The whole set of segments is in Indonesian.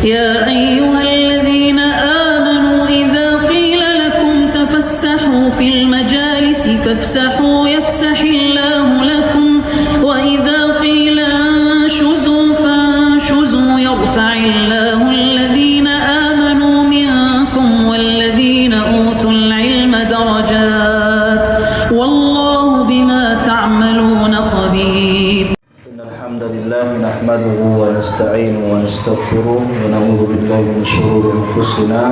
يا أيها الذين آمنوا إذا قيل لكم تفسحوا في المجالس فافسحوا يفسح الله لكم وإذا قيل انشزوا فانشزوا يرفع الله الذين آمنوا منكم والذين أوتوا العلم درجات والله بما تعملون خبير. إن الحمد لله نحمده ونستعينه ونستغفره ونعوذ بالله من شرور أنفسنا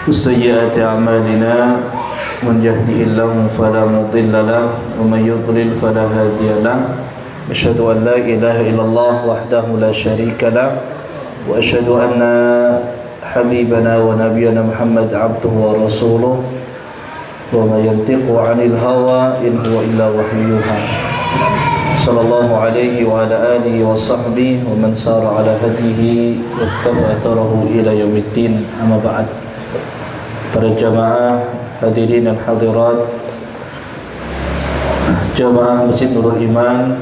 وسيئات أعمالنا من يهده الله فلا مضل له ومن يضلل فلا هادي له أشهد أن لا إله إلا الله وحده لا شريك له وأشهد أن حبيبنا ونبينا محمد عبده ورسوله وما ينطق عن الهوى إن هو إلا وحي يوحى صلى الله عليه وعلى آله وصحبه ومن سار على هديه واتبع أثره إلى يوم الدين. أما بعد. Para jamaah hadirin dan hadirat jamaah Masjid Nurul Iman,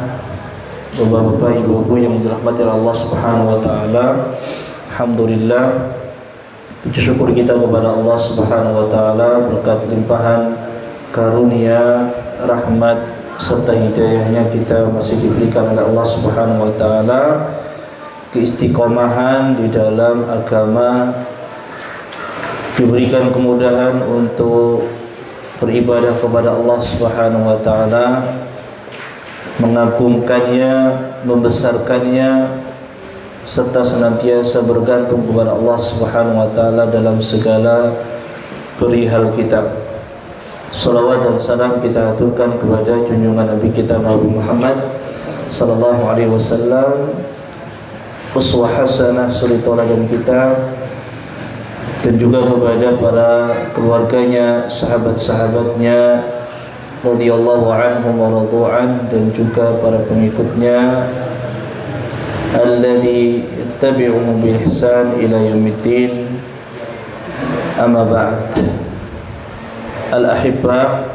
bapak-bapak, ibu-ibu yang dirahmati Allah Subhanahu wa taala. Alhamdulillah, puji syukur kita kepada Allah Subhanahu wa taala berkat limpahan karunia, rahmat serta hidayahnya kita masih diberikan oleh Allah Subhanahu wa taala keistiqomahan di dalam agama, diberikan kemudahan untuk beribadah kepada Allah Subhanahu wa taala, mengagungkannya, membesarkannya serta senantiasa bergantung kepada Allah Subhanahu wa taala dalam segala perihal kita. Salawat dan salam kita aturkan kepada junjungan Nabi kita Nabi Muhammad sallallahu alaihi wasallam, uswah hasanah, suri tauladan kita, dan juga kepada para keluarganya, sahabat-sahabatnya radhiyallahu anhum wa radu'an, dan juga para pengikutnya alladzi yattabi'uhum bi ihsan ila yaumiddin. Amma ba'd. Al-ahibba,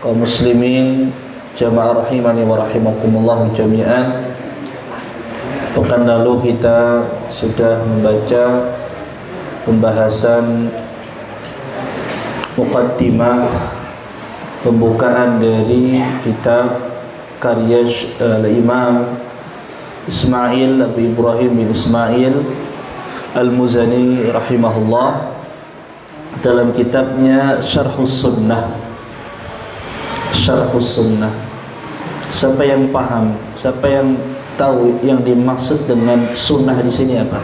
kaum muslimin, jamaah rahimani wa rahimakumullah jami'an. Pekan lalu kita sudah membaca pembahasan muqaddimah, pembukaan dari kitab karya Imam Ismail Abu Ibrahim bin Ismail Al-Muzani rahimahullah dalam kitabnya Syarhus Sunnah. Syarhus Sunnah. Siapa yang paham, siapa yang tahu yang dimaksud dengan sunnah di sini apa?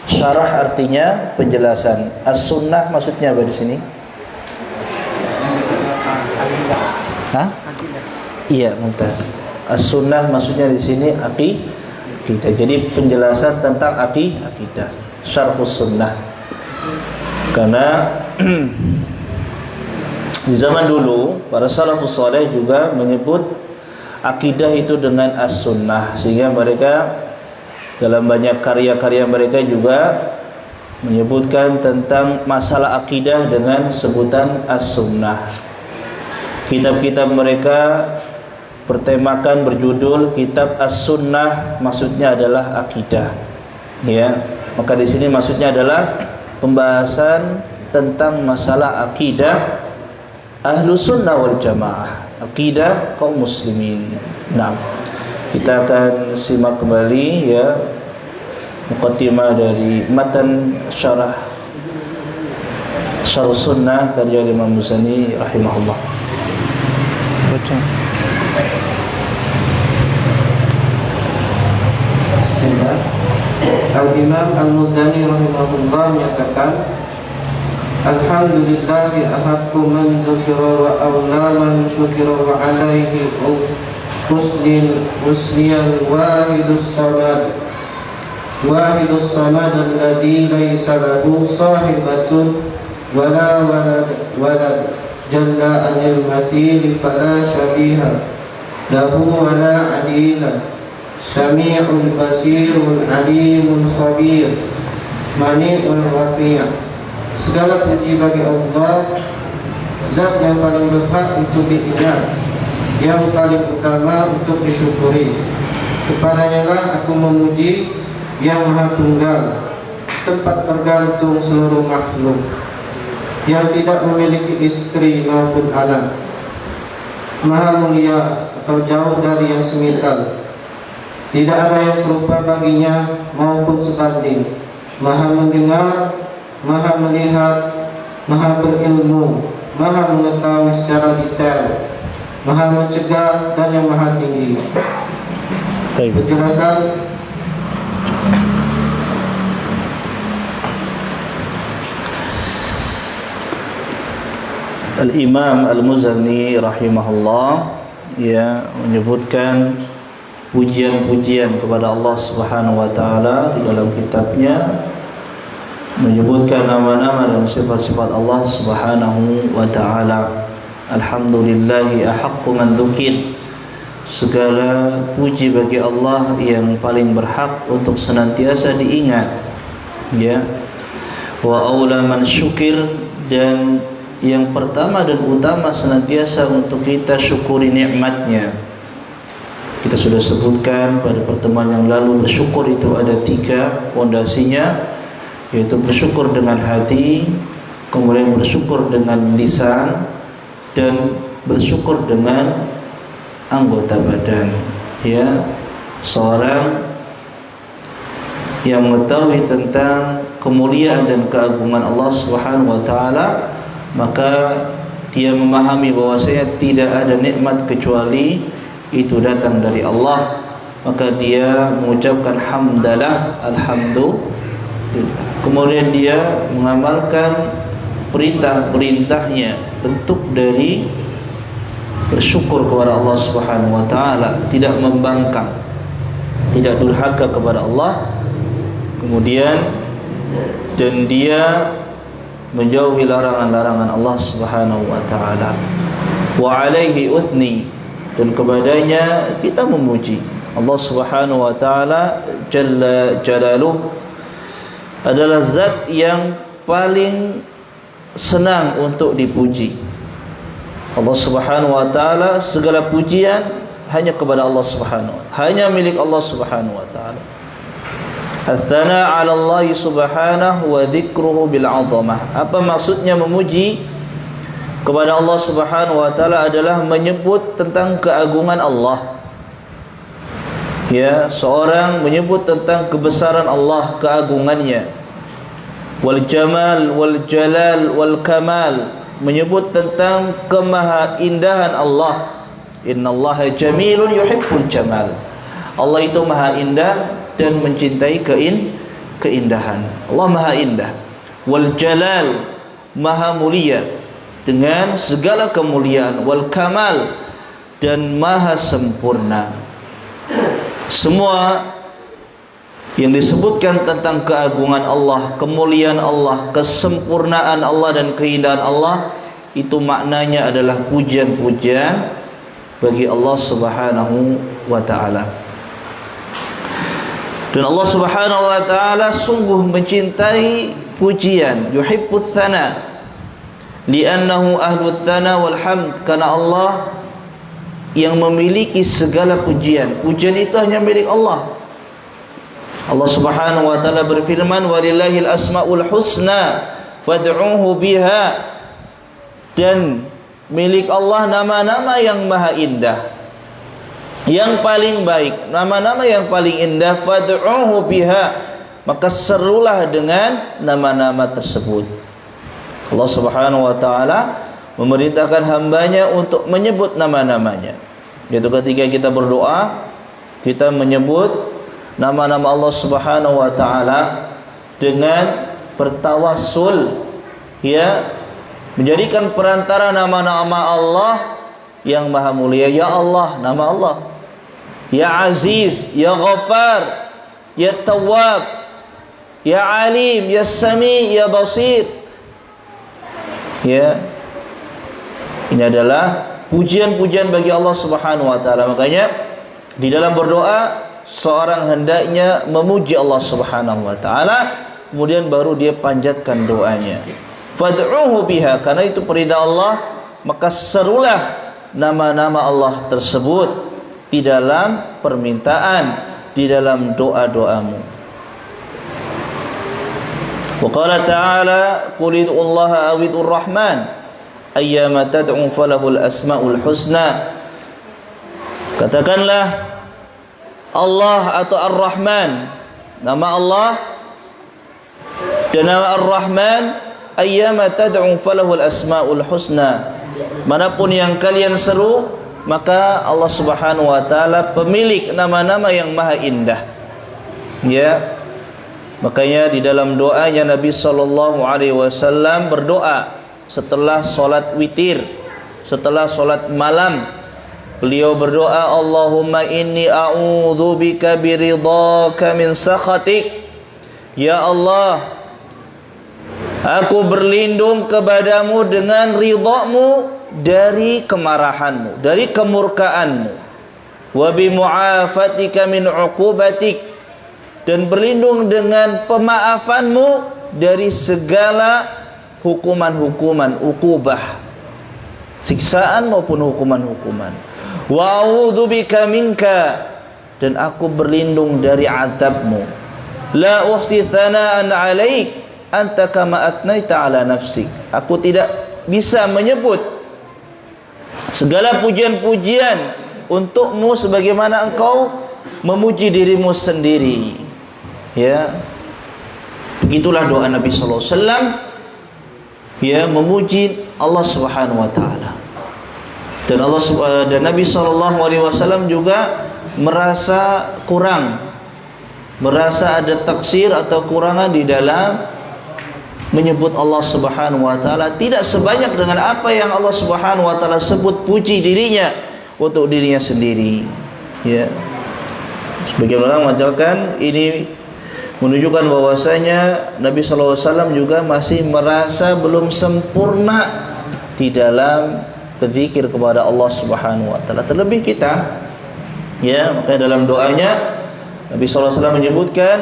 Syarah artinya penjelasan. As-sunnah maksudnya apa di sini? Hah? Iya, mumtaz. As-sunnah maksudnya di sini akidah. Jadi penjelasan tentang akidah. Syarhus sunnah. Karena di zaman dulu para salafus saleh juga menyebut akidah itu dengan as-sunnah, sehingga mereka dalam banyak karya-karya mereka juga menyebutkan tentang masalah akidah dengan sebutan as-sunnah. Kitab-kitab mereka bertemakan, berjudul kitab as-sunnah, maksudnya adalah akidah. Ya, maka di sini maksudnya adalah pembahasan tentang masalah akidah Ahlus Sunnah wal Jamaah, akidah kaum muslimin. Nah, kita akan simak kembali ya muqaddimah dari matan syarah Sunnah karya Imam Muzani rahimahullah. Baca. Bismillah. Al-Imam Al-Muzani rahimahullah menyatakan, alhamdulillahi ahaqqu man dzukira wa awla man syukira wa alaihi musliyan wahidus samad alladhi laysa lahu sahibatun wala walad jalla anil mathil fala syabiha lahu wala adila sami'un basirun alimun khabir mani'un rafi'. Segala puji bagi Allah, zat yang paling berhak untuk diingat, yang paling utama untuk disyukuri. Kepadanya lah aku memuji yang Maha Tunggal, tempat tergantung seluruh makhluk, yang tidak memiliki istri maupun anak, maha mulia atau jauh dari yang semisal, tidak ada yang serupa baginya maupun sebanding, maha mendengar, maha melihat, maha berilmu, maha mengetahui secara detail, maha mencegah, dan yang maha tinggi. Penjelasan Al-Imam Al-Muzani rahimahullah menyebutkan pujian-pujian kepada Allah Subhanahu wa taala di dalam kitabnya, menyebutkan nama-nama dan sifat-sifat Allah Subhanahu wa taala. Alhamdulillahi ahaqqu man dzukir. Segala puji bagi Allah yang paling berhak untuk senantiasa diingat. Wa aula man syukir, dan yang pertama dan utama senantiasa untuk kita syukuri nikmatnya. Kita sudah sebutkan pada pertemuan yang lalu, bersyukur itu ada 3 fondasinya, yaitu bersyukur dengan hati, kemudian bersyukur dengan lisan, dan bersyukur dengan anggota badan. Seorang yang mengetahui tentang kemuliaan dan keagungan Allah Subhanahu wa taala, maka dia memahami bahwasanya tidak ada nikmat kecuali itu datang dari Allah, maka dia mengucapkan hamdalah, alhamdulillah. Kemudian dia mengamalkan perintah-perintahnya, bentuk dari bersyukur kepada Allah Subhanahu wa taala, tidak membangkang, tidak durhaka kepada Allah. Kemudian dan dia menjauhi larangan-larangan Allah Subhanahu wa taala. Wa alaihi uthni, dan kepadanya kita memuji. Allah Subhanahu wa taala jalla jalaluh adalah zat yang paling senang untuk dipuji. Allah Subhanahu wa taala, segala pujian hanya kepada Allah Subhanahu wa taala, hanya milik Allah Subhanahu wa taala. Ats-tsana 'ala Allah subhanahu wa dzikruhu bil 'azamah. Apa maksudnya memuji kepada Allah Subhanahu wa taala? Adalah menyebut tentang keagungan Allah. Seorang menyebut tentang kebesaran Allah, keagungannya. Wal jamal wal jalal wal kamal, menyebut tentang kemahaindahan Allah. Innallaha jamilun yuhibbul jamal. Allah itu maha indah dan mencintai keindahan. Allah maha indah. Wal jalal, maha mulia dengan segala kemuliaan. Wal kamal, dan maha sempurna. Semua yang disebutkan tentang keagungan Allah, kemuliaan Allah, kesempurnaan Allah dan keindahan Allah, itu maknanya adalah pujian-pujian bagi Allah Subhanahu wa taala. Dan Allah Subhanahu wa taala sungguh mencintai pujian, yuhibbut tsana, li'annahu ahlut tsana wal hamd, karena Allah yang memiliki segala pujian. Pujian itu hanya milik Allah. Allah Subhanahu wa taala berfirman, walillahil asmaul husna fad'uhu biha, dan milik Allah nama-nama yang maha indah, yang paling baik, nama-nama yang paling indah. Fad'uhu biha, maka serulah dengan nama-nama tersebut. Allah Subhanahu wa taala memerintahkan hambanya untuk menyebut nama-namanya, yaitu ketika kita berdoa, kita menyebut nama-nama Allah Subhanahu wa taala dengan bertawassul, menjadikan perantara nama-nama Allah yang maha mulia. Ya Allah, nama Allah. Ya Aziz, Ya Ghaffar, Ya Tawwab, Ya Alim, Ya Sami, Ya Basir. Ini adalah pujian-pujian bagi Allah Subhanahu wa taala. Makanya di dalam berdoa, seorang hendaknya memuji Allah Subhanahu wa taala, kemudian baru dia panjatkan doanya. Fad'uhu biha, karena itu perintah Allah, maka serulah nama-nama Allah tersebut di dalam permintaan, di dalam doa-doamu. Wa qala ta'ala qul ud'ullaha aw ud'ur rahman ayyama tad'u falahul asmaul husna. Katakanlah Allah atau Ar-Rahman, nama Allah dan nama Ar-Rahman, ayyama tad'u falahul asmaul husna. Manapun yang kalian seru, maka Allah Subhanahu wa taala pemilik nama-nama yang maha indah. Ya. Makanya di dalam doanya Nabi sallallahu alaihi wasallam berdoa setelah salat witir, setelah salat malam, beliau berdoa, Allahumma inni a'udzubika biridhaka min sakhatik. Ya Allah, aku berlindung kepadamu dengan ridhamu dari kemarahanmu, dari kemurkaanmu. Wa bimu'afatika min 'uqubatik, dan berlindung dengan pemaafanmu dari segala hukuman-hukuman, ukubah, siksaan maupun hukuman-hukuman. Wa a'udzubika minka, dan aku berlindung dari azabmu. La uhsi thana'an 'alaik anta kama atnaita 'ala nafsik. Aku tidak bisa menyebut segala pujian-pujian untukmu sebagaimana engkau memuji dirimu sendiri. Ya, begitulah doa Nabi sallallahu alaihi wasallam, ya, memuji Allah Subhanahu wa taala. Dan Nabi sallallahu alaihi wasallam juga merasa kurang, merasa ada taksir atau kurangan di dalam menyebut Allah Subhanahu wa taala, tidak sebanyak dengan apa yang Allah Subhanahu wa taala sebut puji dirinya untuk dirinya sendiri. Ya. Sebagian orang mengajarkan ini menunjukkan bahwasanya Nabi sallallahu alaihi wasallam juga masih merasa belum sempurna di dalam berzikir kepada Allah Subhanahu wa taala. Terlebih kita, ya, makanya dalam doanya Nabi sallallahu alaihi wasallam menyebutkan,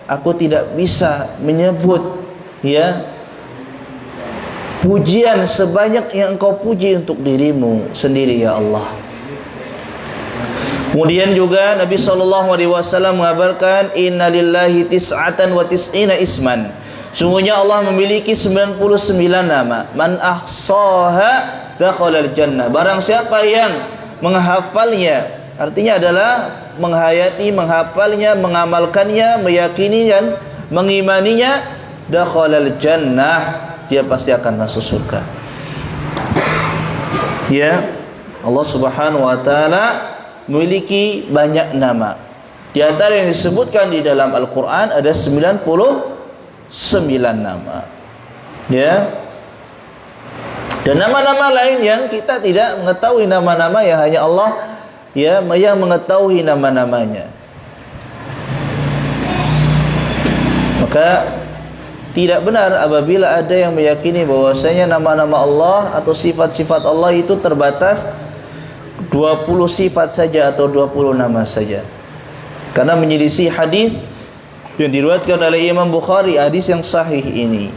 aku tidak bisa menyebut, ya, pujian sebanyak yang engkau puji untuk dirimu sendiri, ya Allah. Kemudian juga Nabi sallallahu alaihi wasallam mengabarkan, innalillahi tis'atan wa tis'ina isman. Sungguhnya Allah memiliki 99 nama. Man ahsaha dakhalal jannah. Barang siapa yang menghafalnya, artinya adalah menghayati, menghafalnya, mengamalkannya, meyakini dan mengimaninya, dakhalal jannah, dia pasti akan masuk surga. Ya, Allah Subhanahu wa taala memiliki banyak nama. Di antara yang disebutkan di dalam Al-Qur'an ada 99 nama. Ya. Dan nama-nama lain yang kita tidak mengetahui nama-nama, yang hanya Allah, ya, yang mengetahui nama-namanya. Maka tidak benar apabila ada yang meyakini bahwasanya nama-nama Allah atau sifat-sifat Allah itu terbatas 20 sifat saja atau 20 nama saja. Karena menyelisih hadis yang diriwayatkan oleh Imam Bukhari, hadis yang sahih ini,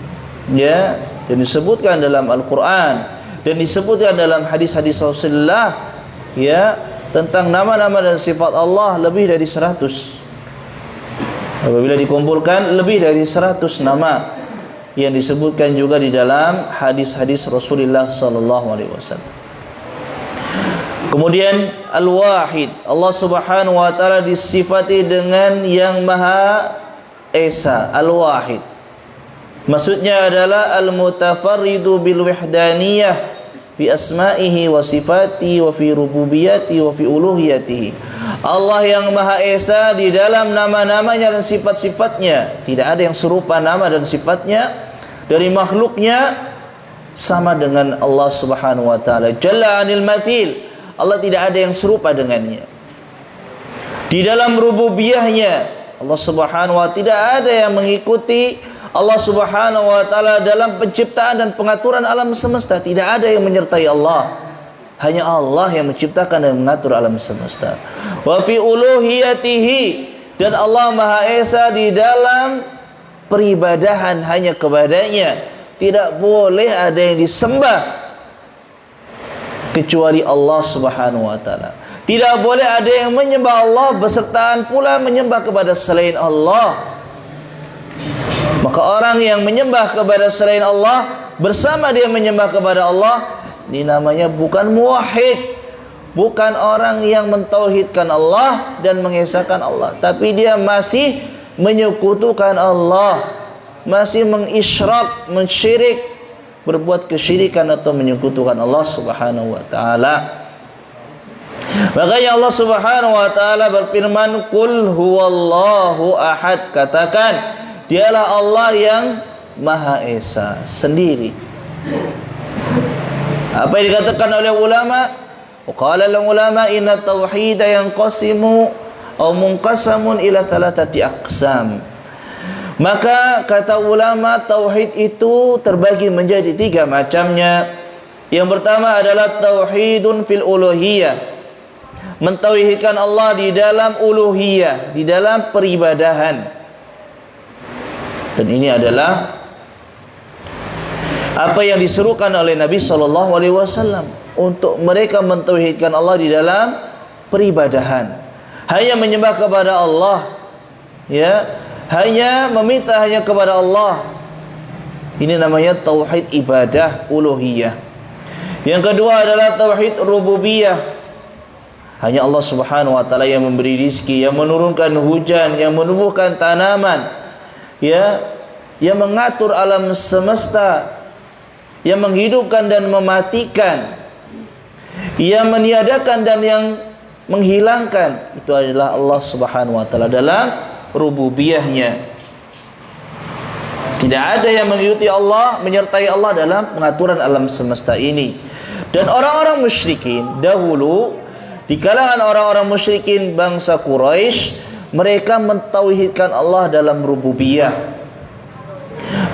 ya, yang disebutkan dalam Al-Qur'an dan disebutkan dalam hadis-hadis Rasulullah, ya, tentang nama-nama dan sifat Allah lebih dari 100. Apabila dikumpulkan lebih dari 100 nama yang disebutkan juga di dalam hadis-hadis Rasulullah sallallahu alaihi wasallam. Kemudian Al-Wahid, Allah Subhanahu wa taala disifati dengan yang Maha Esa, Al-Wahid. Maksudnya adalah Al-Mutafarridu bil wahdaniyah fi asma'ihi wa sifatihi wa fi rububiyyatihi wa fi uluhiyatihi. Allah yang Maha Esa di dalam nama-namanya dan sifat-sifatnya. Tidak ada yang serupa nama dan sifatnya dari makhluknya sama dengan Allah Subhanahu wa taala. Jalla 'anil mathil. Allah tidak ada yang serupa dengannya. Di dalam rububiyahnya, Allah Subhanahu wa taala tidak ada yang mengikuti Allah Subhanahu wa taala dalam penciptaan dan pengaturan alam semesta. Tidak ada yang menyertai Allah. Hanya Allah yang menciptakan dan mengatur alam semesta. Wa fi uluhiyatihi, dan Allah Maha Esa di dalam peribadahan hanya kepadanya. Tidak boleh ada yang disembah kecuali Allah Subhanahu wa taala. Tidak boleh ada yang menyembah Allah besertaan pula menyembah kepada selain Allah. Maka orang yang menyembah kepada selain Allah bersama dia menyembah kepada Allah, ini namanya bukan muwahhid, bukan orang yang mentauhidkan Allah dan mengesahkan Allah, tapi dia masih menyekutukan Allah, masih mengisyrak, mensyirik, berbuat kesyirikan atau menyekutukan Allah Subhanahu wa taala. Makanya Allah Subhanahu wa taala berfirman, "Qul huwallahu ahad." Katakan, dialah Allah yang Maha Esa sendiri. Apa yang dikatakan oleh ulama? Qala ulama inna tauhid yanqasimu aw munqasamun ila thalathati aqsam. Maka kata ulama, tauhid itu terbagi menjadi 3 macamnya. Yang pertama adalah tauhidun fil uluhiyah, mentauhidkan Allah di dalam uluhiyah, di dalam peribadahan. Dan ini adalah apa yang diserukan oleh Nabi SAW untuk mereka mentauhidkan Allah di dalam peribadahan. Hanya menyembah kepada Allah, ya, hanya meminta hanya kepada Allah. Ini namanya tauhid ibadah uluhiyah. Yang kedua adalah tauhid rububiyah. Hanya Allah Subhanahu wa taala yang memberi rizki, yang menurunkan hujan, yang menumbuhkan tanaman, ya, yang mengatur alam semesta, yang menghidupkan dan mematikan, yang meniadakan dan yang menghilangkan. Itu adalah Allah Subhanahu wa taala dalam rububiyahnya. Tidak ada yang mengikuti Allah, menyertai Allah dalam pengaturan alam semesta ini. Dan orang-orang musyrikin dahulu, di kalangan orang-orang musyrikin bangsa Quraisy, mereka mentauhidkan Allah dalam rububiyah.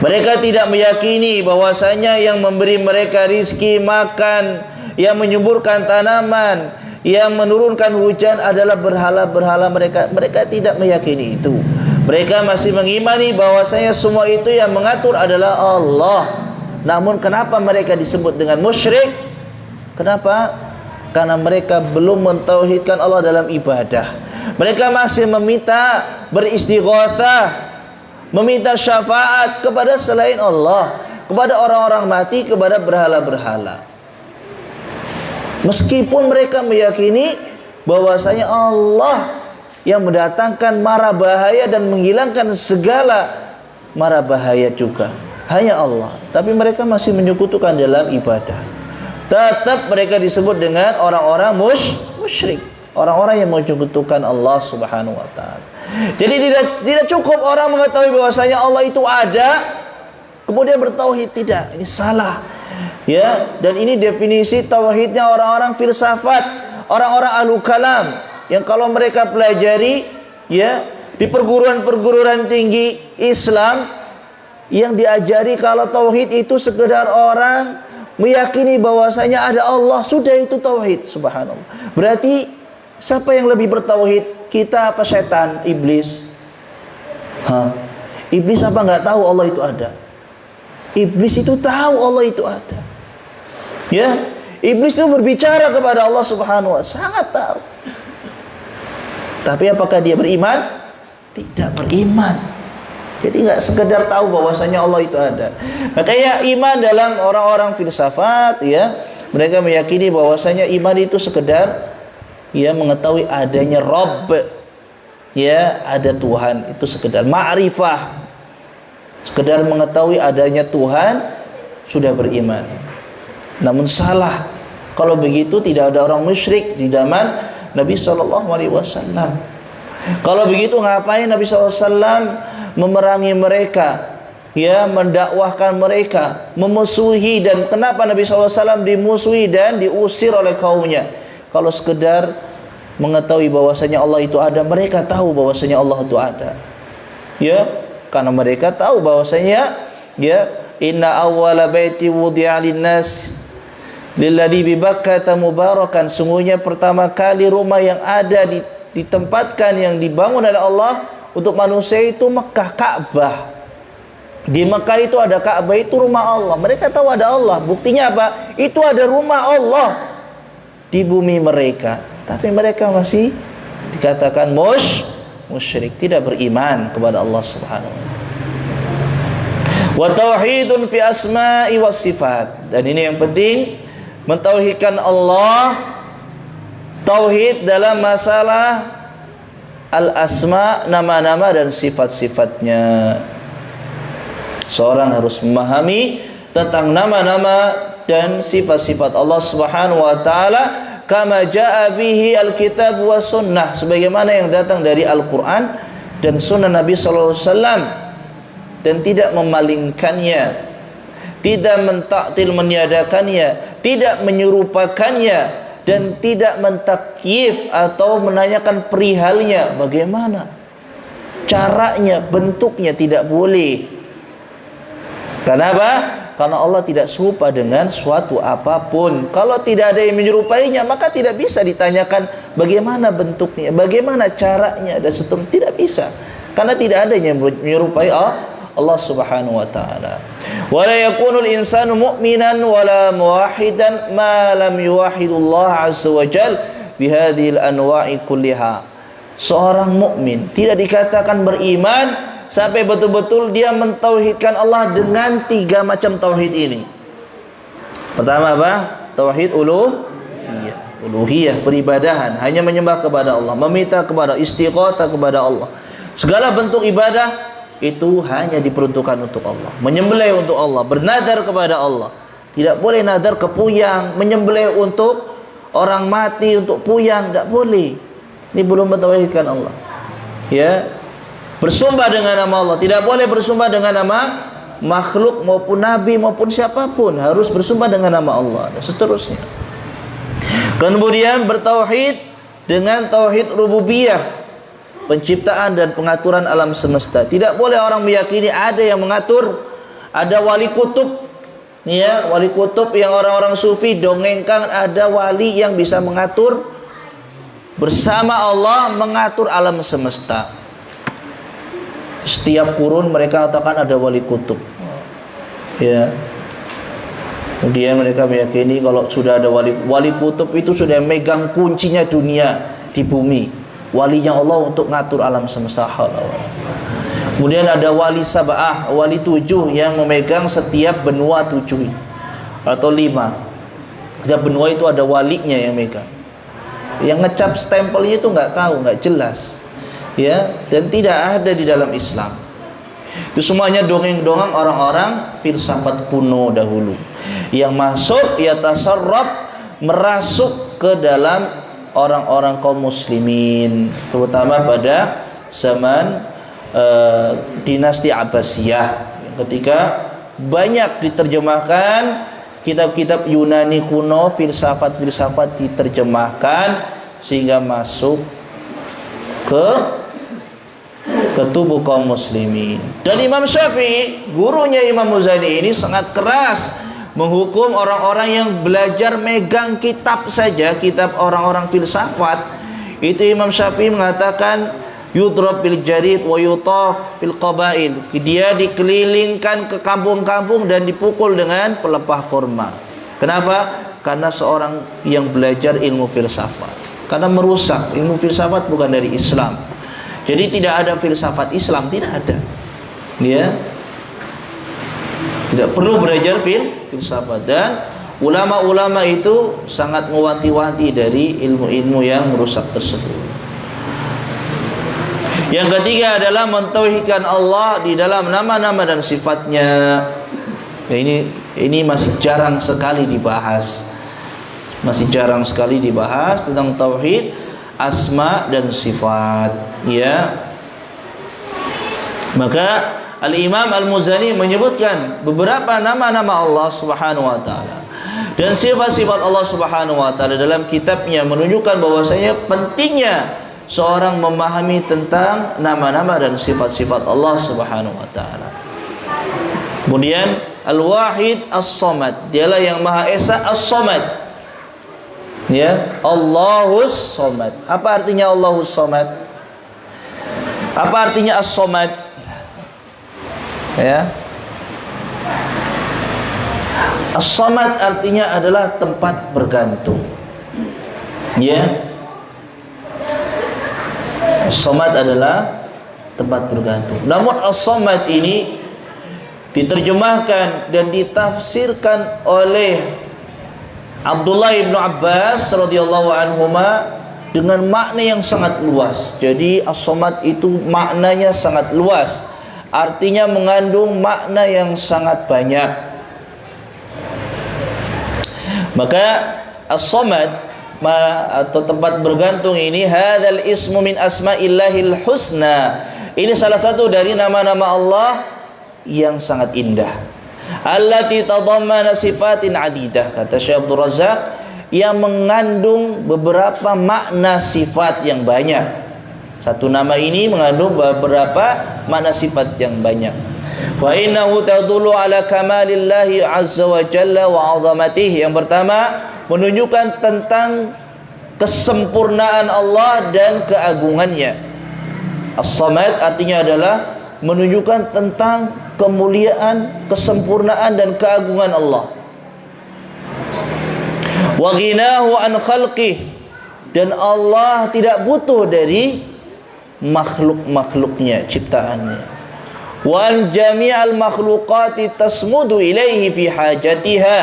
Mereka tidak meyakini bahwasanya yang memberi mereka rizki, makan, yang menyuburkan tanaman, yang menurunkan hujan adalah berhala-berhala mereka. Mereka tidak meyakini itu. Mereka masih mengimani bahwasanya semua itu yang mengatur adalah Allah. Namun kenapa mereka disebut dengan musyrik? Kenapa? Karena mereka belum mentauhidkan Allah dalam ibadah. Mereka masih meminta, beristighatsah, meminta syafaat kepada selain Allah, kepada orang-orang mati, kepada berhala-berhala. Meskipun mereka meyakini bahwasanya Allah yang mendatangkan mara bahaya dan menghilangkan segala mara bahaya juga, hanya Allah. Tapi mereka masih menyekutukan dalam ibadah. Tetap mereka disebut dengan orang-orang musyrik, orang-orang yang menyekutukan Allah Subhanahu wa taala. Jadi tidak cukup orang mengetahui bahwasanya Allah itu ada kemudian bertauhid, tidak. Ini salah. Ya, dan ini definisi tauhidnya orang-orang filsafat, orang-orang ahlu kalam, yang kalau mereka pelajari, ya, di perguruan-perguruan tinggi Islam, yang diajari kalau tauhid itu sekedar orang meyakini bahwasanya ada Allah, sudah itu tauhid. Subhanallah. Berarti siapa yang lebih bertauhid? Kita apa setan? Iblis? Iblis apa nggak tahu Allah itu ada? Iblis itu tahu Allah itu ada. Ya, iblis itu berbicara kepada Allah Subhanahu wa taala, sangat tahu. Tapi apakah dia beriman? Tidak beriman. Jadi nggak sekedar tahu bahwasanya Allah itu ada. Makanya iman dalam orang-orang filsafat, ya, mereka meyakini bahwasanya iman itu sekedar, ya, mengetahui adanya Rabb, ya, ada Tuhan, itu sekedar ma'rifah, sekedar mengetahui adanya Tuhan, sudah beriman. Namun salah. Kalau begitu tidak ada orang musyrik di zaman Nabi SAW. Kalau begitu ngapain Nabi SAW memerangi mereka, ya, mendakwahkan mereka, memusuhi? Dan kenapa Nabi SAW dimusuhi dan diusir oleh kaumnya? Kalau sekedar mengetahui bahwasanya Allah itu ada, mereka tahu bahwasanya Allah itu ada, ya, karena mereka tahu bahwasanya, ya, inna awwala baiti wudi'a lin-nas lilladzi bi Bakkah mubarakan, sungguhnya pertama kali rumah yang ada ditempatkan, yang dibangun oleh Allah untuk manusia itu Mekah, Ka'bah. Di Mekah itu ada Ka'bah, itu rumah Allah. Mereka tahu ada Allah. Buktinya apa? Itu ada rumah Allah di bumi mereka. Tapi mereka masih dikatakan musyrik, tidak beriman kepada Allah Subhanahu wa taala. Wa tauhidun fi asma'i was sifat. Dan ini yang penting, mentauhidkan Allah, tauhid dalam masalah al-asma, nama-nama dan sifat-sifatnya. Seorang harus memahami tentang nama-nama dan sifat-sifat Allah Subhanahu wa taala kama jaa bihi alkitab wa sunnah, sebagaimana yang datang dari Al-Qur'an dan sunnah Nabi sallallahu alaihi wasallam, dan tidak memalingkannya, tidak mentaktil meniadakannya, tidak menyerupakannya, dan tidak mentakyif atau menanyakan perihalnya, bagaimana caranya, bentuknya, tidak boleh. Kenapa? Karena Allah tidak serupa dengan suatu apapun. Kalau tidak ada yang menyerupainya, maka tidak bisa ditanyakan bagaimana bentuknya, bagaimana caranya, dan seterusnya. Tidak bisa, karena tidak ada yang menyerupai Allah Subhanahu wa taala. Wa la yakunul insanu mu'minan wala muwahhidan ma lam yuwahhidullah azza wa jal bihadhil anwa'i kulliha. Seorang mukmin tidak dikatakan beriman sampai betul-betul dia mentauhidkan Allah dengan 3 macam tauhid ini. Pertama apa? Tauhid uluhiyah, peribadahan, hanya menyembah kepada Allah, meminta kepada, istighatsah kepada Allah. Segala bentuk ibadah itu hanya diperuntukkan untuk Allah. Menyembelih untuk Allah, bernadar kepada Allah. Tidak boleh nadar ke puyang, menyembelih untuk orang mati, untuk puyang, tidak boleh. Ini belum mentauhidkan Allah. Ya, bersumpah dengan nama Allah, tidak boleh bersumpah dengan nama makhluk maupun nabi maupun siapapun, harus bersumpah dengan nama Allah, dan seterusnya. Kemudian bertauhid dengan tauhid rububiyah, penciptaan dan pengaturan alam semesta. Tidak boleh orang meyakini ada yang mengatur, ada wali kutub, ya, wali kutub yang orang-orang sufi dongengkan, ada wali yang bisa mengatur bersama Allah, mengatur alam semesta. Setiap kurun mereka katakan ada wali kutub, ya. Kemudian mereka meyakini kalau sudah ada wali kutub itu sudah megang kuncinya dunia di bumi. Walinya Allah untuk ngatur alam semesta. Kemudian ada wali sab'ah, wali 7 yang memegang setiap benua 7 atau 5. Setiap benua itu ada walinya yang megang. Yang ngecap stempelnya itu nggak tahu, nggak jelas, ya, dan tidak ada di dalam Islam. Itu semuanya dongeng-dongeng orang-orang filsafat kuno dahulu yang masuk, ya, tasarraf, merasuk ke dalam orang-orang kaum muslimin, terutama pada zaman dinasti Abbasiyah, ketika banyak diterjemahkan kitab-kitab Yunani kuno, filsafat-filsafat diterjemahkan sehingga masuk ke tubuh kaum muslimin. Dan Imam Syafi'i, gurunya Imam Muzani ini sangat keras menghukum orang-orang yang belajar megang kitab saja, kitab orang-orang filsafat. Itu Imam Syafi'i mengatakan yudrab bil jarid wa yutaf fil qabail. Dia dikelilingkan ke kampung-kampung dan dipukul dengan pelepah kurma. Kenapa? Karena seorang yang belajar ilmu filsafat, karena merusak. Ilmu filsafat bukan dari Islam. Jadi tidak ada filsafat Islam, tidak ada. Ya. Tidak perlu belajar filsafat, dan ulama-ulama itu sangat mewanti-wanti dari ilmu-ilmu yang merusak tersebut. Yang ketiga adalah mentauhidkan Allah di dalam nama-nama dan sifatnya. Ya, ini masih jarang sekali dibahas. Masih jarang sekali dibahas tentang tauhid asma dan sifat, ya. Maka Al-Imam Al-Muzani menyebutkan beberapa nama-nama Allah Subhanahu wa taala dan sifat-sifat Allah Subhanahu wa taala dalam kitabnya, menunjukkan bahwasanya pentingnya seorang memahami tentang nama-nama dan sifat-sifat Allah Subhanahu wa taala. Kemudian Al-Wahid As-Samad, dialah yang Maha Esa As-Samad. Ya, Allahus Samad. Apa artinya Allahus Samad? Apa artinya As-Samad? Ya. As-Samad artinya adalah tempat bergantung. Ya. As-Samad adalah tempat bergantung. Namun As-Samad ini diterjemahkan dan ditafsirkan oleh Abdullah ibn Abbas radhiyallahu anhuma dengan makna yang sangat luas. Jadi as-samad itu maknanya sangat luas, artinya mengandung makna yang sangat banyak. Maka as-samad atau tempat bergantung ini, hadzal ismu min asma'illahil husna, ini salah satu dari nama-nama Allah yang sangat indah, allati tadammana sifatin adidah, kata Syekh Abdul Razak, yang mengandung beberapa makna sifat yang banyak. Satu nama ini mengandung beberapa makna sifat yang banyak. Fa innahu tadullu ala kamalillahi azza wa jalla wa 'azamatihi. Yang pertama, menunjukkan tentang kesempurnaan Allah dan keagungannya. As-samad artinya adalah menunjukkan tentang kemuliaan, kesempurnaan dan keagungan Allah. Wa ghinahu an khalqih, dan Allah tidak butuh dari makhluk-makhluknya, ciptaannya. Wa an jami'al makhluqati tasmudu ilaihi fi hajatiha,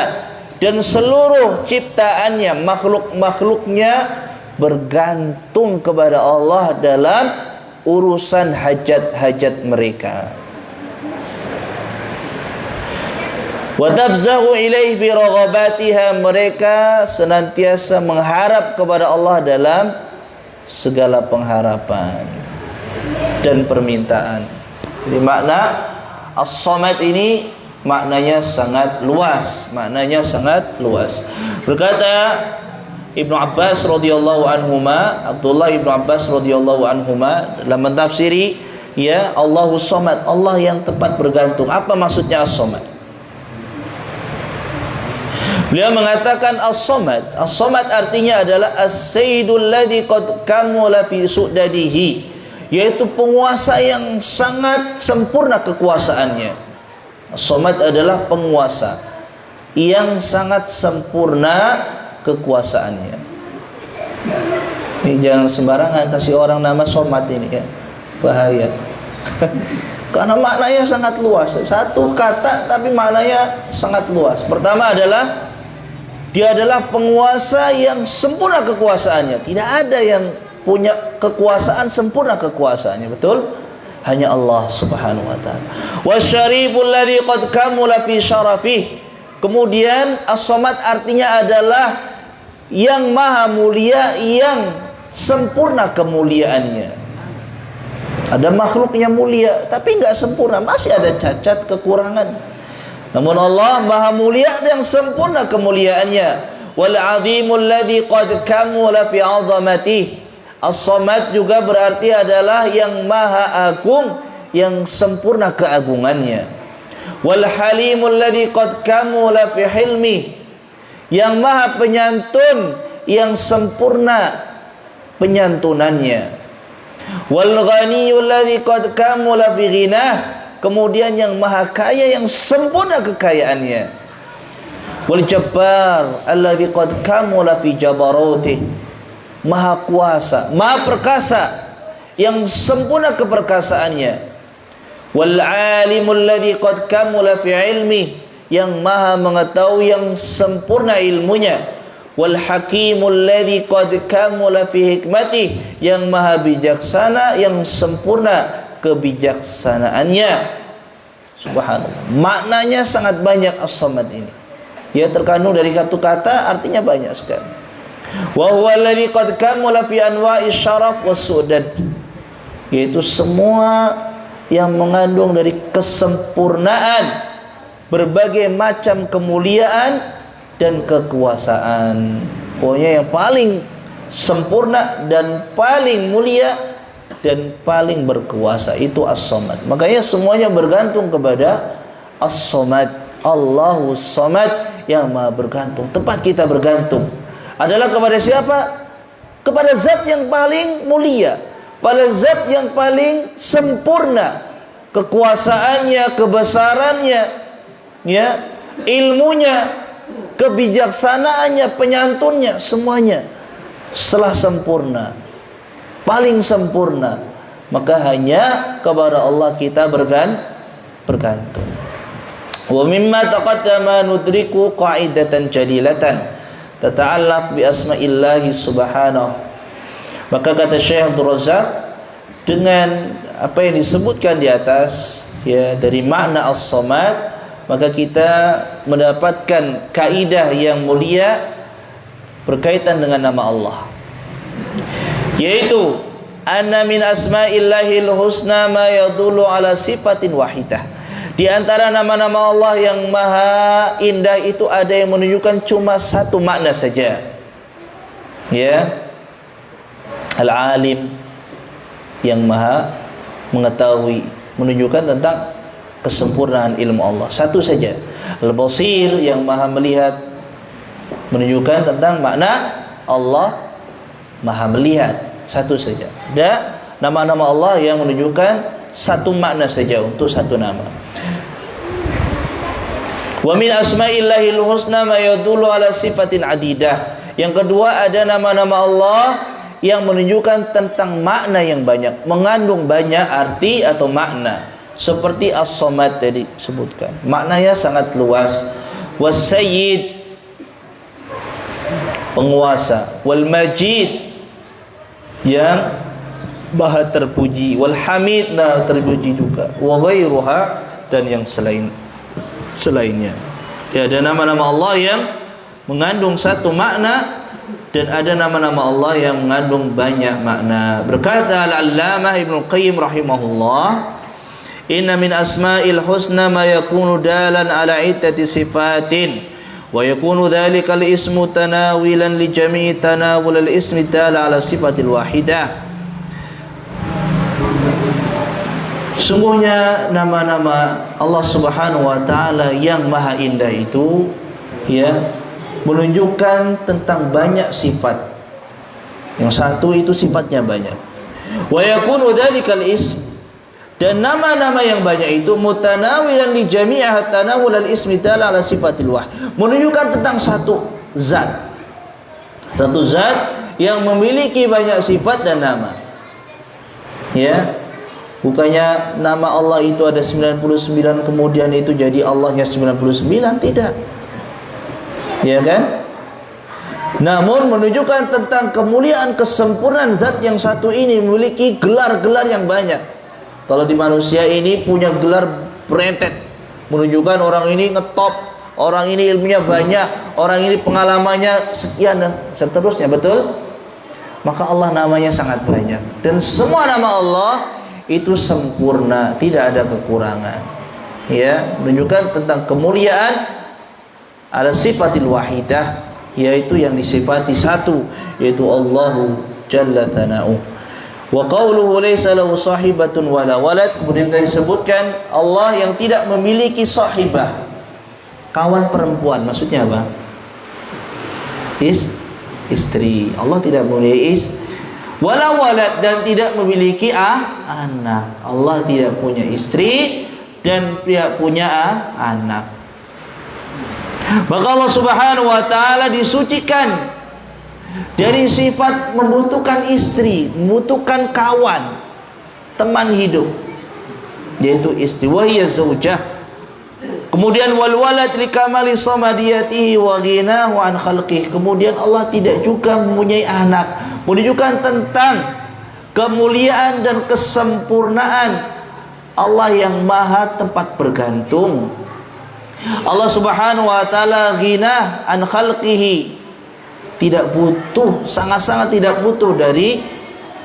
dan seluruh ciptaannya, makhluk-makhluknya bergantung kepada Allah dalam urusan hajat-hajat mereka. Wa tabzahu ilaihi fi raghabatiha, mereka senantiasa mengharap kepada Allah dalam segala pengharapan dan permintaan. Jadi makna as-samad ini maknanya sangat luas, maknanya sangat luas. Berkata Ibnu Abbas radhiyallahu anhuma, Abdullah Ibnu Abbas radhiyallahu anhuma dalam mentafsiri, ya, Allahus samad, Allah yang tempat bergantung. Apa maksudnya as-samad? Beliau mengatakan as-samad, as-samad artinya adalah as-sayyidul ladzi qad kamula fi su'dadihi, yaitu penguasa yang sangat sempurna kekuasaannya. As-samad adalah penguasa yang sangat sempurna kekuasaannya. Ini jangan sembarangan kasih orang nama somad ini, ya, bahaya. Karena maknanya sangat luas. Satu kata tapi maknanya sangat luas. Pertama adalah dia adalah penguasa yang sempurna kekuasaannya. Tidak ada yang punya kekuasaan sempurna kekuasaannya, betul? Hanya Allah Subhanahu wa taala. Wasyariful ladzi qad kamula fi syarafih. Kemudian as-samad artinya adalah yang maha mulia, yang sempurna kemuliaannya. Ada makhluk yang mulia tapi enggak sempurna, masih ada cacat, kekurangan. Namun Allah maha mulia dan sempurna kemuliaannya. Wal azimul ladzi qad kamula fi 'azamatihi. As-samad juga berarti adalah yang maha agung, yang sempurna keagungannya. Wal halimul ladzi qad kamula fi hilmi, yang maha penyantun, yang sempurna penyantunannya. Wal ghaniyul ladzi qad kamula fi ghinah, kemudian yang maha kaya, yang sempurna kekayaannya. Wal jabbar alladzi qad kamula fi jabarutih, maha kuasa, maha perkasa, yang sempurna keperkasaannya. Wal alimul ladzi qad kamula fi ilmi, yang maha mengetahui, yang sempurna ilmunya. Wal hakimul ladzi qad kamula fi hikmatih, yang maha bijaksana, yang sempurna kebijaksanaannya. Subhanallah, maknanya sangat banyak as-samad ini. Ya, terkandung dari satu kata artinya banyak sekali. Wa huwa alladzi qad kamula fi anwa'i syaraf was su'dad, yaitu semua yang mengandung dari kesempurnaan, berbagai macam kemuliaan dan kekuasaan. Pokoknya yang paling sempurna dan paling mulia dan paling berkuasa itu as-samad. Makanya semuanya bergantung kepada as-samad, Allahus samad, yang maha bergantung. Tempat kita bergantung adalah kepada siapa? Kepada zat yang paling mulia, pada zat yang paling sempurna kekuasaannya, kebesarannya, ya, ilmunya, kebijaksanaannya, penyantunnya, semuanya setelah sempurna, paling sempurna. Maka hanya kepada Allah kita bergantung. Wa mimma taqaddama nudriku qa'idatan jadilatan tata'allaq bi asma'illahi subhanahu. Maka kata Syekh Abdul Razak, dengan apa yang disebutkan di atas ya dari makna as-samad, maka kita mendapatkan kaidah yang mulia berkaitan dengan nama Allah, yaitu anna min asma'illahil husna ma yadullu ala sifatin wahidah. Di antara nama-nama Allah yang maha indah itu ada yang menunjukkan cuma satu makna saja. Ya. Al-Alim, yang maha mengetahui, menunjukkan tentang kesempurnaan ilmu Allah. Satu saja. Al-Basir, yang maha melihat, menunjukkan tentang makna Allah maha melihat. Satu saja. Ada nama-nama Allah yang menunjukkan satu makna saja untuk satu nama. Wa min asma'illahil husna ma yadullu ala sifatin adidah. Yang kedua, ada nama-nama Allah yang menunjukkan tentang makna yang banyak, mengandung banyak arti atau makna. Seperti As-Samad tadi sebutkan, maknanya sangat luas. Was-Sayyid, penguasa. Wal-Majid, yang maha terpuji. Wal-Hamid, nah terpuji juga. Wa ghairuha, dan yang selainnya. Ya, ada nama-nama Allah yang mengandung satu makna, dan ada nama-nama Allah yang mengandung banyak makna. Berkata Al-Allamah Ibnu Qayyim rahimahullah, inna min asma'il husna ma yakunu dalan ala iddati sifatin wa yakunu dhalika al-ismu tanawilan li jami'i tanawul al-ismi dala ala sifatil wahidah. Sungguhnya nama-nama Allah Subhanahu wa taala yang maha indah itu ya menunjukkan tentang banyak sifat. Yang satu itu sifatnya banyak. Wa yakunu dzalikal ism, dan nama-nama yang banyak itu mutanawilan li jami'ah tanawul al-ismi dala ala sifatil wahid, menunjukkan tentang satu zat. Satu zat yang memiliki banyak sifat dan nama. Ya. Bukannya nama Allah itu ada 99 kemudian itu jadi Allahnya 99, tidak. Ya kan? Namun menunjukkan tentang kemuliaan, kesempurnaan zat yang satu ini, memiliki gelar-gelar yang banyak. Kalau di manusia ini punya gelar berentet, menunjukkan orang ini ngetop, orang ini ilmunya banyak, orang ini pengalamannya sekian dan seterusnya, betul? Maka Allah namanya sangat banyak, dan semua nama Allah itu sempurna, tidak ada kekurangan. Ya, menunjukkan tentang kemuliaan ada sifatil wahidah, yaitu yang disifati satu, yaitu Allahu Jalla Thana'u. Wa qawluhu laysa lahu sahibatun wala walad, kemudian disebutkan Allah yang tidak memiliki sahibah, kawan perempuan. Maksudnya apa? Istri. Allah tidak memiliki wala walad, dan tidak memiliki anak. Allah tidak punya istri dan tidak punya anak. Maka Allah Subhanahu wa taala disucikan dari sifat membutuhkan istri, membutuhkan kawan, teman hidup, yaitu istri. Wa hiya zaujah. Kemudian wal walad li kamali samadiyatihi wa ghinahu an khalqihi. Kemudian Allah tidak juga mempunyai anak, menunjukkan tentang kemuliaan dan kesempurnaan Allah yang maha tempat bergantung. Allah Subhanahu wa taala ghina an khalqihi, tidak butuh, sangat-sangat tidak butuh dari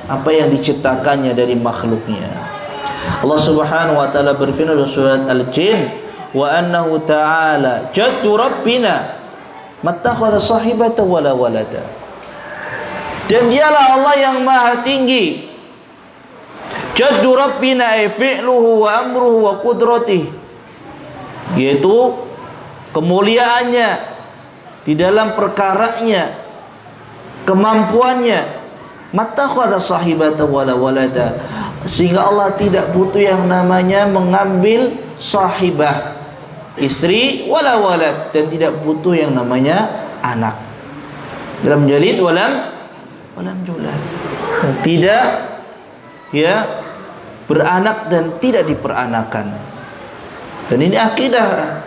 apa yang diciptakannya, dari makhluknya. Allah Subhanahu wa taala berfirman dalam surat Al-Jin, wa annahu ta'ala jaddu rabbina mattakhadha sahibatan wala walada. Dan dialah Allah yang maha tinggi. Jaddu rabbina ay fi'luhu wa amruhu wa qudratihi, yaitu kemuliaannya di dalam perkaranya, kemampuannya. Mattakhadha sahibatan wala walada, sehingga Allah tidak butuh yang namanya mengambil sahibah, istri, wala walad, dan tidak butuh yang namanya anak. Dalam jalid walam julad, tidak beranak dan tidak diperanakan. Dan ini akidah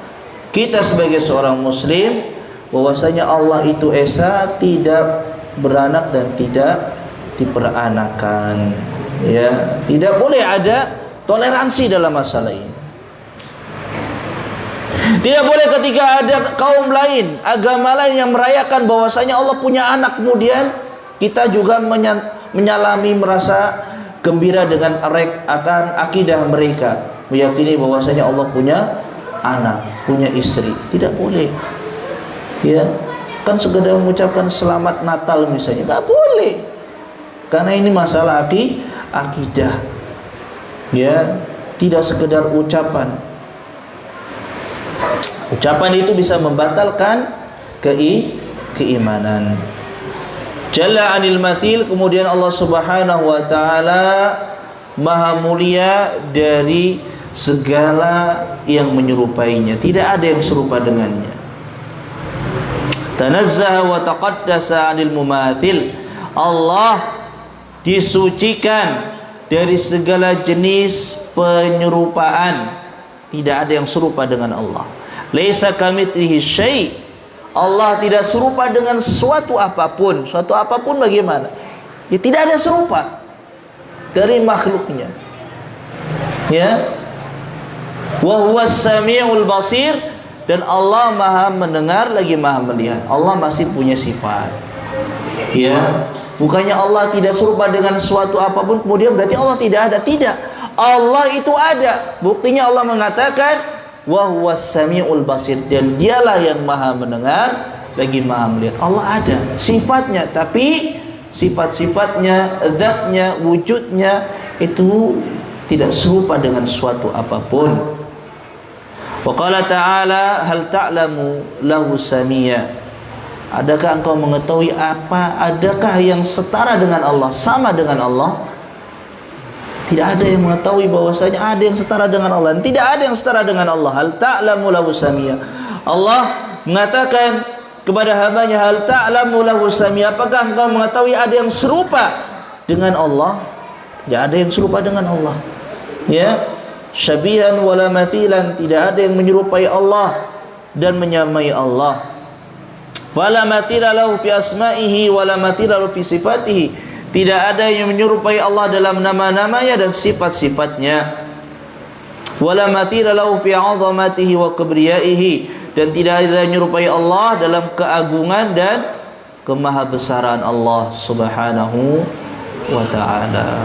kita sebagai seorang muslim bahwasanya Allah itu esa, tidak beranak dan tidak diperanakan. Ya, tidak boleh ada toleransi dalam masalah ini. Tidak boleh ketika ada kaum lain, agama lain yang merayakan bahwasanya Allah punya anak, kemudian kita juga menyalami, merasa gembira dengan akan akidah mereka, meyakini bahwasanya Allah punya anak, punya istri. Tidak boleh. Ya, kan sekedar mengucapkan selamat Natal misalnya, nggak boleh. Karena ini masalah akidah. Ya, tidak sekedar ucapan. Ucapan itu bisa membatalkan keimanan. Jalla 'anil mathil, kemudian Allah Subhanahu wa taala Maha mulia dari segala yang menyerupainya. Tidak ada yang serupa dengannya. Tanazzaha wa taqaddasa 'anil mumathil. Allah disucikan dari segala jenis penyerupaan. Tidak ada yang serupa dengan Allah. Laisa kamitslihi syai'. Allah tidak serupa dengan suatu apapun. Suatu apapun bagaimana? Ya, tidak ada serupa dari makhluknya. Ya. Wa huwas samiul basir, dan Allah Maha mendengar lagi Maha melihat. Allah masih punya sifat. Ya. Bukannya Allah tidak serupa dengan suatu apapun kemudian berarti Allah tidak ada. Tidak. Allah itu ada. Buktinya Allah mengatakan wa huwas samiul basir, dan dialah yang Maha mendengar lagi Maha melihat. Allah ada sifatnya, tapi sifat-sifatnya, zatnya, wujudnya itu tidak serupa dengan suatu apapun. Wa qala ta'ala hal ta'lamu lahu samia. Adakah engkau mengetahui adakah yang setara dengan Allah, sama dengan Allah? Tidak ada yang mengetahui bahwasanya ada yang setara dengan Allah. Tidak ada yang setara dengan Allah. Hal ta'lamu lahu samia. Allah mengatakan kepada hambanya, hal ta'lamu lahu samia, apakah engkau mengetahui ada yang serupa dengan Allah? Tidak ada yang serupa dengan Allah. Ya, syabihan wala mathilan, tidak ada yang menyerupai Allah dan menyamai Allah. Wala mathila lahu fi asma'ihi wala mathila lahu fi sifatihi. Tidak ada yang menyerupai Allah dalam nama-namanya dan sifat-sifatnya. Wala mathila lahu fi 'azamatihi wa kibriyaihi, dan tidak ada yang menyerupai Allah dalam keagungan dan kemahabesaran Allah Subhanahu wa taala.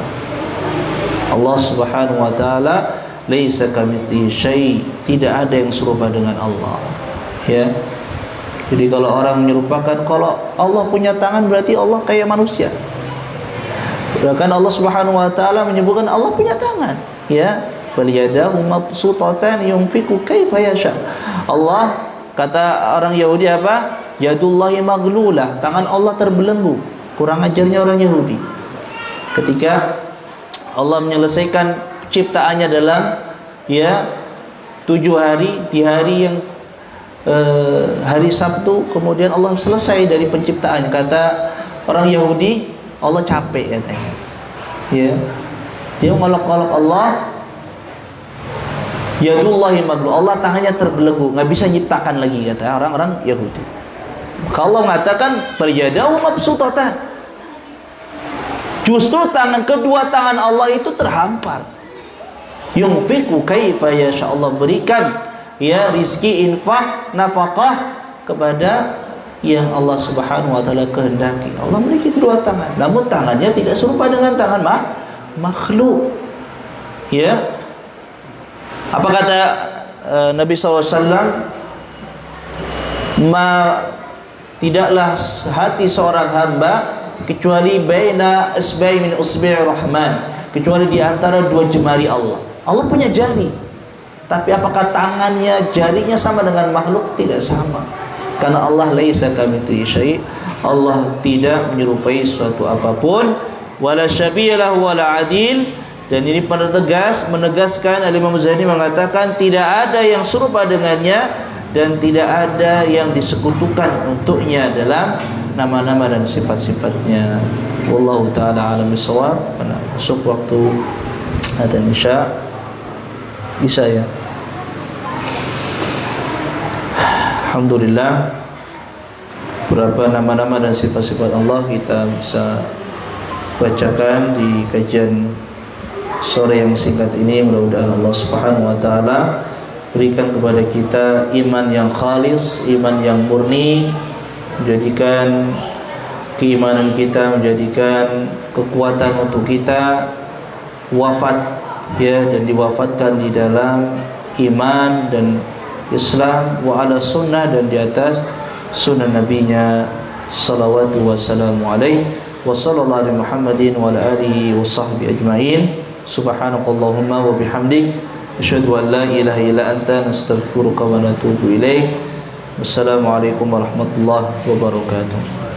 Allah Subhanahu wa taala laisa kamitslihi syai', tidak ada yang serupa dengan Allah. Ya. Jadi kalau orang menyerupakan kalau Allah punya tangan berarti Allah kayak manusia. Bahkan Allah Subhanahu wa taala menyebutkan Allah punya tangan, ya. Bal yadahu mabsutatan yunfiqu kaifa yasha. Allah, kata orang Yahudi apa? Yadullahi maglulah, tangan Allah terbelenggu. Kurang ajarnya orang Yahudi. Ketika Allah menyelesaikan ciptaannya dalam 7 hari, di hari yang hari Sabtu, kemudian Allah selesai dari penciptaannya. Kata orang Yahudi, Allah capek katanya. Ya. Dia ngolok-ngolok Allah. Yadullahi maghlul. Allah tangannya terbelenggu, enggak bisa nyiptakan lagi, kata orang-orang Yahudi. Kalau mengatakan beryadahu mabsutatan. Justru kedua tangan Allah itu terhampar. Yunfiqu kaifa yasha. Allah berikan rizki, infak, nafkah kepada yang Allah Subhanahu wa taala kehendaki. Allah memiliki kedua tangan, namun tangannya tidak serupa dengan tangan makhluk. Ya. Apa kata Nabi SAW? Tidaklah hati seorang hamba kecuali baina isba'i min usbi'ir rahman, kecuali di antara 2 jemari Allah. Allah punya jari, tapi apakah tangannya, jarinya sama dengan makhluk? Tidak sama. Karena Allah laisa kamitslihi syai', Allah tidak menyerupai suatu apapun. Wala syabiha wala adil, dan ini pada menegaskan Al-Imam Ghazali mengatakan tidak ada yang serupa dengannya dan tidak ada yang disekutukan untuknya dalam nama-nama dan sifat-sifatnya. Wallahu taala alam bisawab. Masuk waktu adzan isya. Bisa ya. Alhamdulillah, beberapa nama-nama dan sifat-sifat Allah kita bisa bacakan di kajian sore yang singkat ini. Mudah-mudahan Allah Subhanahu wa taala berikan kepada kita iman yang khalis, iman yang murni, menjadikan keimanan kita, menjadikan kekuatan untuk kita wafat ya, dan diwafatkan di dalam iman dan Islam wa ala sunnah, dan di atas sunnah nabinya salawatu wassalamu alaihi wa sallallahu alaihi Muhammadin wa ala alihi wa sahbihi ajma'in. Subhanakallahumma wa bihamdik asyhadu an la ilaha illa anta nastaghfiruka wa natubu ilaik. Wassalamualaikum warahmatullahi wabarakatuh.